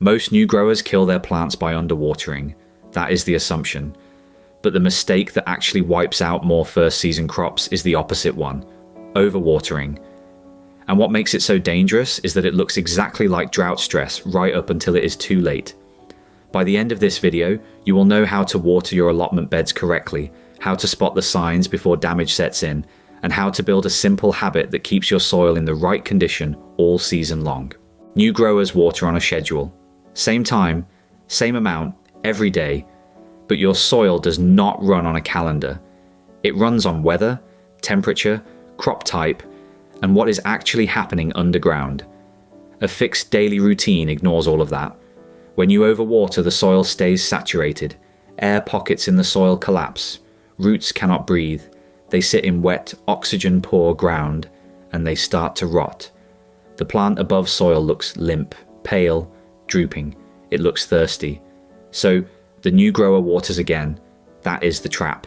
Most new growers kill their plants by underwatering. That is the assumption. But the mistake that actually wipes out more first season crops is the opposite one: overwatering. And what makes it so dangerous is that it looks exactly like drought stress right up until it is too late. By the end of this video, you will know how to water your allotment beds correctly, how to spot the signs before damage sets in, and how to build a simple habit that keeps your soil in the right condition all season long. New growers water on a schedule. Same time, same amount, every day, but your soil does not run on a calendar. It runs on weather, temperature, crop type, and what is actually happening underground. A fixed daily routine ignores all of that. When you overwater, the soil stays saturated. Air pockets in the soil collapse. Roots cannot breathe. They sit in wet, oxygen-poor ground, and they start to rot. The plant above soil looks limp, pale, drooping. It looks thirsty. So, the new grower waters again. That is the trap.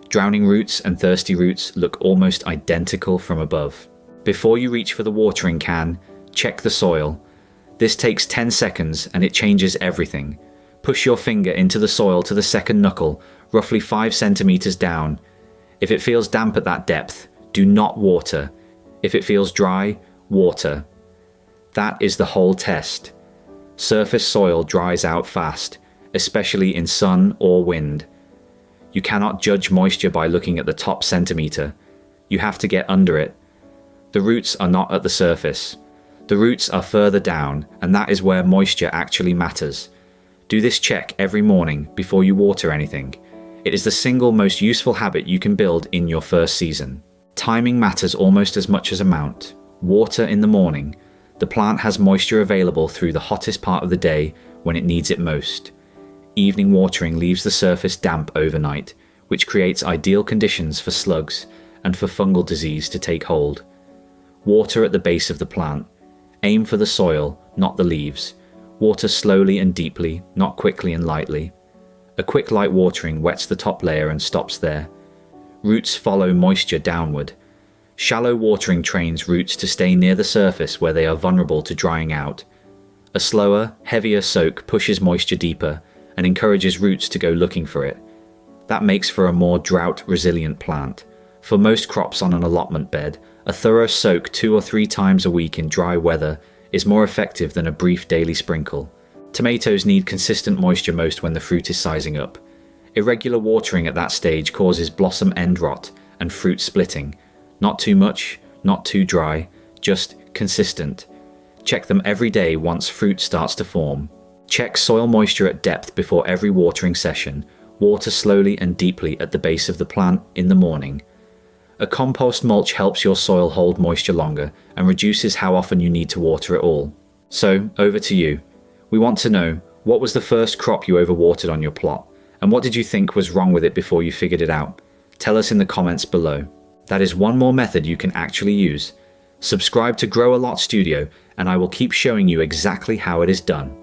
Drowning roots and thirsty roots look almost identical from above. Before you reach for the watering can, check the soil. This takes 10 seconds and it changes everything. Push your finger into the soil to the second knuckle, roughly 5 centimeters down. If it feels damp at that depth, do not water. If it feels dry, water. That is the whole test. Surface soil dries out fast, especially in sun or wind. You cannot judge moisture by looking at the top centimeter. You have to get under it. The roots are not at the surface. The roots are further down, and that is where moisture actually matters. Do this check every morning before you water anything. It is the single most useful habit you can build in your first season. Timing matters almost as much as amount. Water in the morning. The plant has moisture available through the hottest part of the day when it needs it most. Evening watering leaves the surface damp overnight, which creates ideal conditions for slugs and for fungal disease to take hold. Water at the base of the plant. Aim for the soil, not the leaves. Water slowly and deeply, not quickly and lightly. A quick light watering wets the top layer and stops there. Roots follow moisture downward. Shallow watering trains roots to stay near the surface where they are vulnerable to drying out. A slower, heavier soak pushes moisture deeper and encourages roots to go looking for it. That makes for a more drought-resilient plant. For most crops on an allotment bed, a thorough soak 2 or 3 times a week in dry weather is more effective than a brief daily sprinkle. Tomatoes need consistent moisture most when the fruit is sizing up. Irregular watering at that stage causes blossom end rot and fruit splitting. Not too much, not too dry, just consistent. Check them every day once fruit starts to form. Check soil moisture at depth before every watering session. Water slowly and deeply at the base of the plant in the morning. A compost mulch helps your soil hold moisture longer and reduces how often you need to water it all. So, over to you. We want to know, what was the first crop you overwatered on your plot? And what did you think was wrong with it before you figured it out? Tell us in the comments below. That is one more method you can actually use. Subscribe to Grow a Lot Studio and I will keep showing you exactly how it is done.